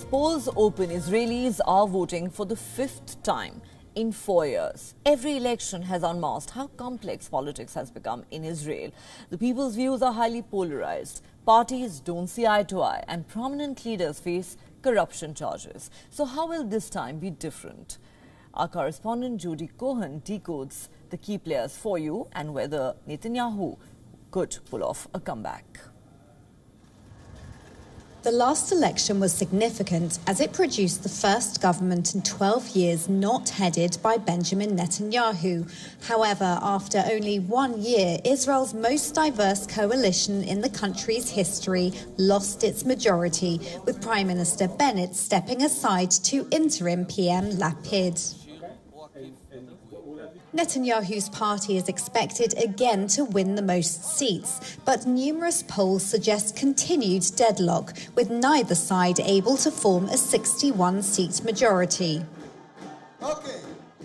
With polls open, Israelis are voting for the fifth time in 4 years. Every election has unmasked how complex politics has become in Israel. The people's views are highly polarized. Parties don't see eye to eye, and prominent leaders face corruption charges. So how will this time be different? Our correspondent Jodie Cohen decodes the key players for you and whether Netanyahu could pull off a comeback. The last election was significant as it produced the first government in 12 years not headed by Benjamin Netanyahu. However, after only 1 year, Israel's most diverse coalition in the country's history lost its majority, with Prime Minister Bennett stepping aside to interim PM Lapid. Netanyahu's party is expected again to win the most seats, but numerous polls suggest continued deadlock, with neither side able to form a 61-seat majority.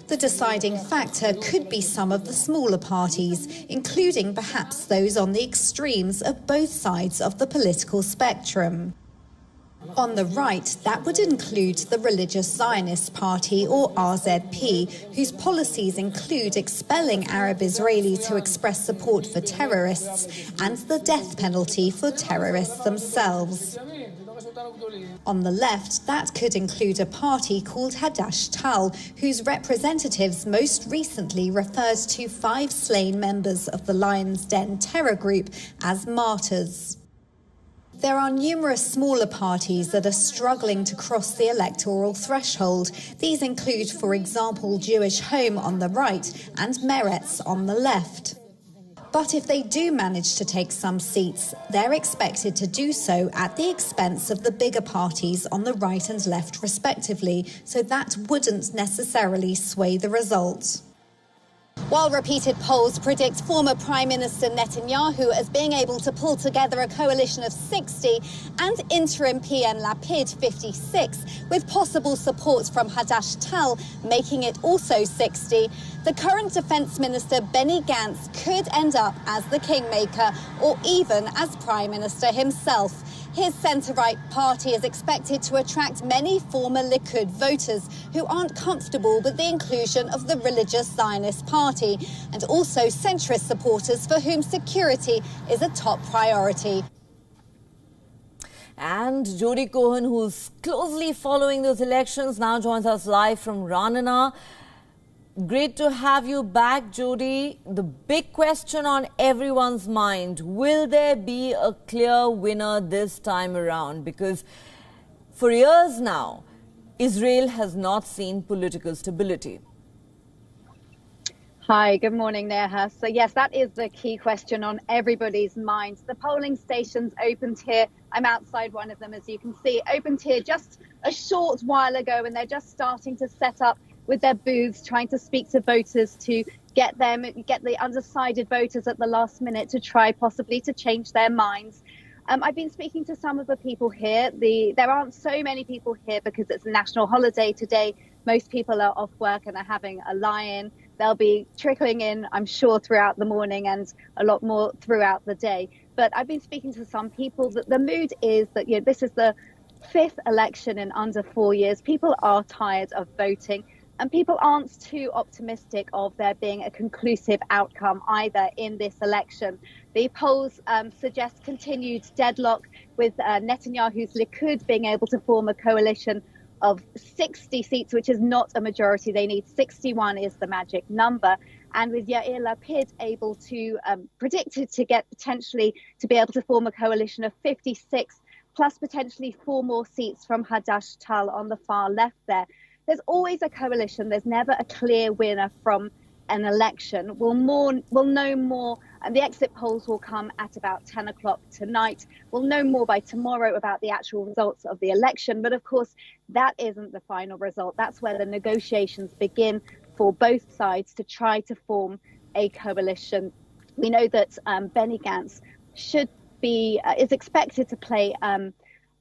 The deciding factor could be some of the smaller parties, including perhaps those on the extremes of both sides of the political spectrum. On the right, that would include the Religious Zionist Party, or RZP, whose policies include expelling Arab Israelis who express support for terrorists and the death penalty for terrorists themselves. On the left, that could include a party called Hadash-Tal, whose representatives most recently referred to 5 slain members of the Lion's Den terror group as martyrs. There are numerous smaller parties that are struggling to cross the electoral threshold. These include, for example, Jewish Home on the right and Meretz on the left. But if they do manage to take some seats, they're expected to do so at the expense of the bigger parties on the right and left respectively, so that wouldn't necessarily sway the result. While repeated polls predict former Prime Minister Netanyahu as being able to pull together a coalition of 60 and interim PM Lapid 56, with possible support from Hadash-Tal making it also 60, the current Defence Minister Benny Gantz could end up as the kingmaker or even as Prime Minister himself. His centre-right party is expected to attract many former Likud voters who aren't comfortable with the inclusion of the Religious Zionist Party, and also centrist supporters for whom security is a top priority. And Jodie Cohen, who's closely following those elections, now joins us live from Ranana. Great to have you back, Jodie. The big question on everyone's mind, will there be a clear winner this time around? Because for years now, Israel has not seen political stability. Hi, good morning, Neha. So yes, that is the key question on everybody's minds. The polling stations opened here. I'm outside one of them, as you can see. Opened here just a short while ago, and they're just starting to set up with their booths, trying to speak to voters to get the undecided voters at the last minute to try possibly to change their minds. I've been speaking to some of the people here. There aren't so many people here because it's a national holiday today. Most people are off work and are having a lie-in. They'll be trickling in, I'm sure, throughout the morning and a lot more throughout the day. But I've been speaking to some people that the mood is that, you know, this is the 5th election in under 4 years. People are tired of voting. And people aren't too optimistic of there being a conclusive outcome either in this election. The polls suggest continued deadlock, with Netanyahu's Likud being able to form a coalition of 60 seats, which is not a majority. They need 61 is the magic number. And with Yair Lapid able to predicted to get potentially to be able to form a coalition of 56, plus potentially 4 more seats from Hadash-Tal on the far left there. There's always a coalition. There's never a clear winner from an election. We'll know more, and the exit polls will come at about 10 o'clock tonight. We'll know more by tomorrow about the actual results of the election. But of course, that isn't the final result. That's where the negotiations begin for both sides to try to form a coalition. We know that Benny Gantz is expected to play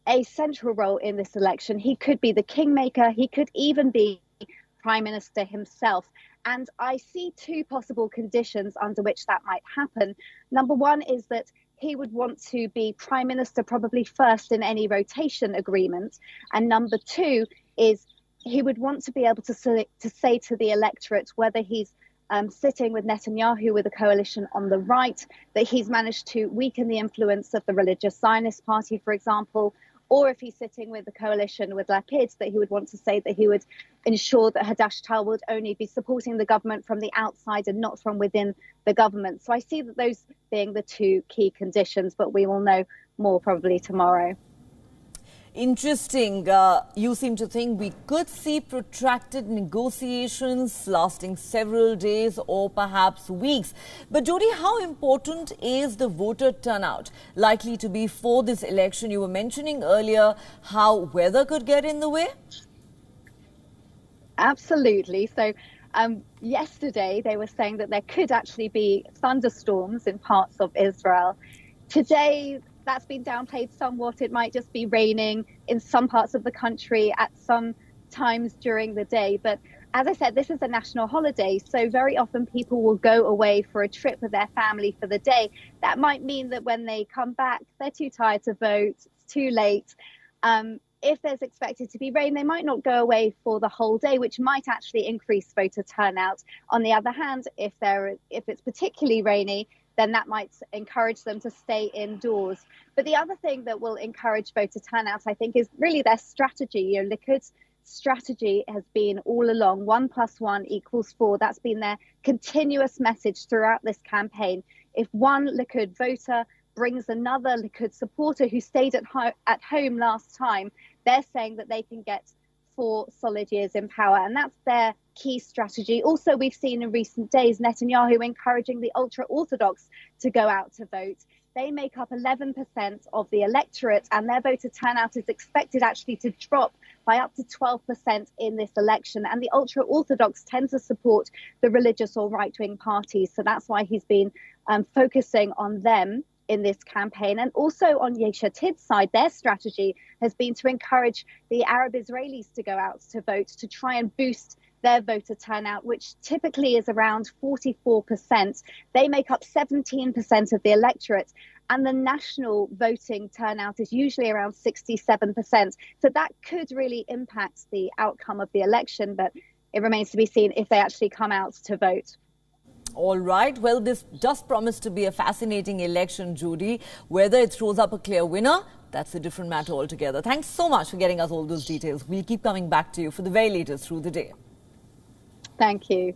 a central role in this election. He could be the kingmaker. He could even be Prime Minister himself. And I see 2 possible conditions under which that might happen. Number one is that he would want to be prime minister probably first in any rotation agreement. And number two is he would want to be able to say to the electorate whether he's sitting with Netanyahu with a coalition on the right, that he's managed to weaken the influence of the religious Zionist party, for example, or if he's sitting with a coalition with Lapid, that he would want to say that he would ensure that Hadash-Ta'al would only be supporting the government from the outside and not from within the government. So I see that those being the two key conditions, but we will know more probably tomorrow. Interesting. You seem to think we could see protracted negotiations lasting several days or perhaps weeks. But Jodie, how important is the voter turnout likely to be for this election? You were mentioning earlier how weather could get in the way. Absolutely. So yesterday they were saying that there could actually be thunderstorms in parts of Israel. Today, that's been downplayed somewhat. It might just be raining in some parts of the country at some times during the day. But as I said, this is a national holiday. So very often people will go away for a trip with their family for the day. That might mean that when they come back, they're too tired to vote. It's too late. If there's expected to be rain, they might not go away for the whole day, which might actually increase voter turnout. On the other hand, if it's particularly rainy, then that might encourage them to stay indoors. But the other thing that will encourage voter turnout, I think, is really their strategy. You know, Likud's strategy has been all along 1 + 1 = 4. That's been their continuous message throughout this campaign. If one Likud voter brings another Likud supporter who stayed at home last time, they're saying that they can get 4 solid years in power. And that's their key strategy. Also, we've seen in recent days Netanyahu encouraging the ultra-Orthodox to go out to vote. They make up 11% of the electorate, and their voter turnout is expected actually to drop by up to 12% in this election. And the ultra-Orthodox tend to support the religious or right-wing parties. So that's why he's been focusing on them in this campaign. And also on Yesh Atid's side, their strategy has been to encourage the Arab Israelis to go out to vote, to try and boost their voter turnout, which typically is around 44%. They make up 17% of the electorate, and the national voting turnout is usually around 67%. So that could really impact the outcome of the election, but it remains to be seen if they actually come out to vote. All right. Well, this does promise to be a fascinating election, Jodie. Whether it throws up a clear winner, that's a different matter altogether. Thanks so much for getting us all those details. We'll keep coming back to you for the very latest through the day. Thank you.